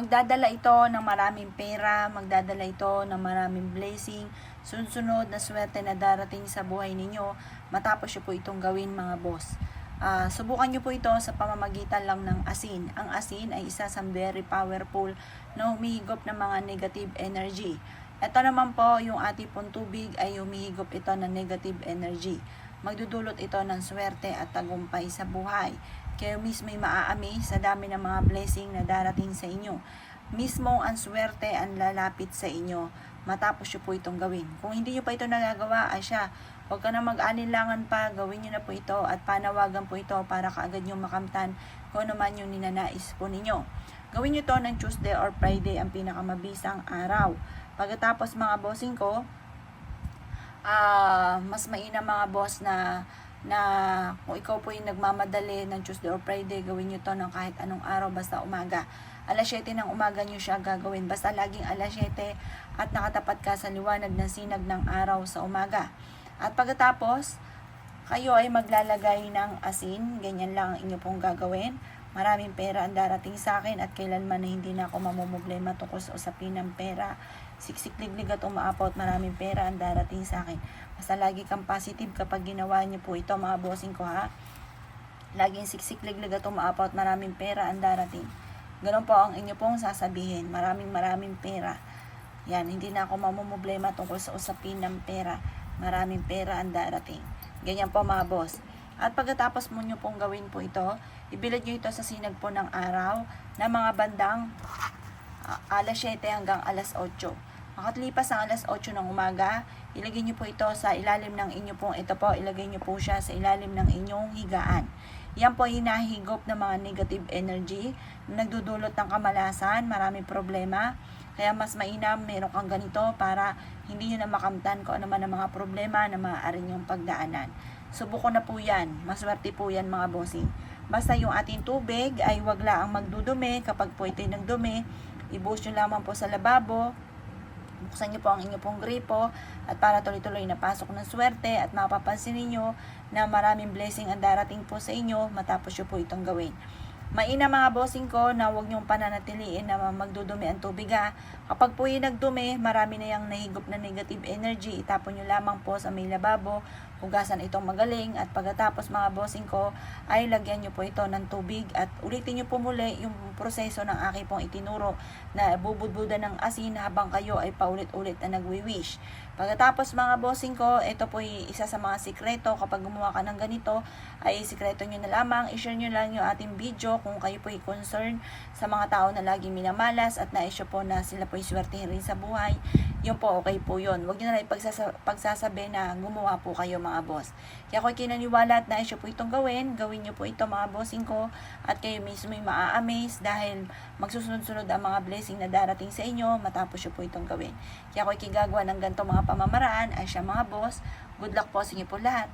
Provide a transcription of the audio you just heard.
Magdadala ito ng maraming pera, magdadala ito ng maraming blessing, sunod-sunod na swerte na darating sa buhay ninyo matapos nyo po itong gawin mga boss. Subukan nyo po ito sa pamamagitan lang ng asin. Ang asin ay isa sa very powerful na humihigop ng mga negative energy. Ito naman po, yung ating pong tubig ay humihigop ito ng negative energy. Magdudulot ito ng swerte at tagumpay sa buhay. Kayo mismo ay maaami sa dami ng mga blessing na darating sa inyo. Mismo ang swerte ang lalapit sa inyo matapos nyo po itong gawin. Kung hindi nyo pa ito nagagawa, huwag ka na mag-anilangan pa, gawin nyo na po ito at panawagan po ito para kaagad nyo makamtan kung ano man yung ninanais po ninyo. Gawin nyo to ng Tuesday or Friday, ang pinakamabisang araw. Pagkatapos mga bossing ko, mas mainam mga boss na kung ikaw po yung nagmamadali ng Tuesday or Friday, gawin nyo to ng kahit anong araw, basta umaga. Alas 7 ng umaga nyo siya gagawin. Basta laging alas 7 at nakatapat ka sa liwanag ng sinag ng araw sa umaga. At pagkatapos, kayo ay maglalagay ng asin. Ganyan lang ang inyo pong gagawin. Maraming pera ang darating sa akin at kailanman na hindi na ako mamumblema tungkol sa usapin ng pera. Siksik-liglig at umaapot, maraming pera ang darating sa akin. Basta lagi kang positive kapag ginawa niyo po ito mga bossing ko ha. Laging siksik-liglig at umaapot, maraming pera ang darating. Ganun po ang inyo pong sasabihin. Maraming pera. Yan, hindi na ako mamumblema tungkol sa usapin ng pera. Maraming pera ang darating. Ganyan po mga boss. At pagkatapos mo nyo pong gawin po ito, ibilad nyo ito sa sinag po ng araw na mga bandang alas 7 hanggang alas 8. Makatlipas ang alas 8 ng umaga, ilagay nyo po ito sa ilalim ng inyo pong ilagay nyo po siya sa ilalim ng inyong higaan. Yan po hinahigop ng mga negative energy, nagdudulot ng kamalasan, maraming problema. Kaya mas mainam meron kang ganito para hindi nyo na makamtan kung ano man ang mga problema na maaari nyong pagdaanan. Subuko na po yan. Maswerte po yan mga bossing. Basta yung ating tubig ay wag lang magdudumi. Kapag po ito'y nagdumi, ibuhos nyo lamang po sa lababo. Buksan nyo po ang inyo pong gripo at para tuloy-tuloy na pasok ng swerte at mapapansin niyo na maraming blessing ang darating po sa inyo matapos nyo po itong gawin. Mainam mga bossing ko na huwag niyong pananatiliin na magdudumi ang tubig ha. Kapag po yung nagdumi, marami na yung nahigop na negative energy. Itapon nyo lamang po sa may lababo, hugasan itong magaling at pagkatapos mga bossing ko ay lagyan nyo po ito ng tubig at ulitin nyo po muli yung proseso ng aking pong itinuro na bubudbudan ng asin habang kayo ay paulit-ulit na nagwi-wish. Pagkatapos mga bossing ko, ito po isa sa mga sikreto. Kapag gumawa ka ng ganito, ay sikreto nyo na lamang. I-share nyo lang yung ating video kung kayo po ay concern sa mga tao na laging minamalas at naisyo po na sila po ay swertehin rin sa buhay. Yun po, okay po yun. Huwag nyo na lang pagsasabi na gumawa po kayo mga boss. Kaya ako'y kinaniwala at naisyo po itong gawin. Gawin nyo po ito mga bossing ko at kayo mismo ay maa-amaze dahil magsusunod-sunod ang mga blessing na darating sa inyo matapos nyo po itong gawin. Kaya ako'y kigagawa ng ganito mga pamamaraan ay siya mga boss. Good luck po sa inyo po lahat.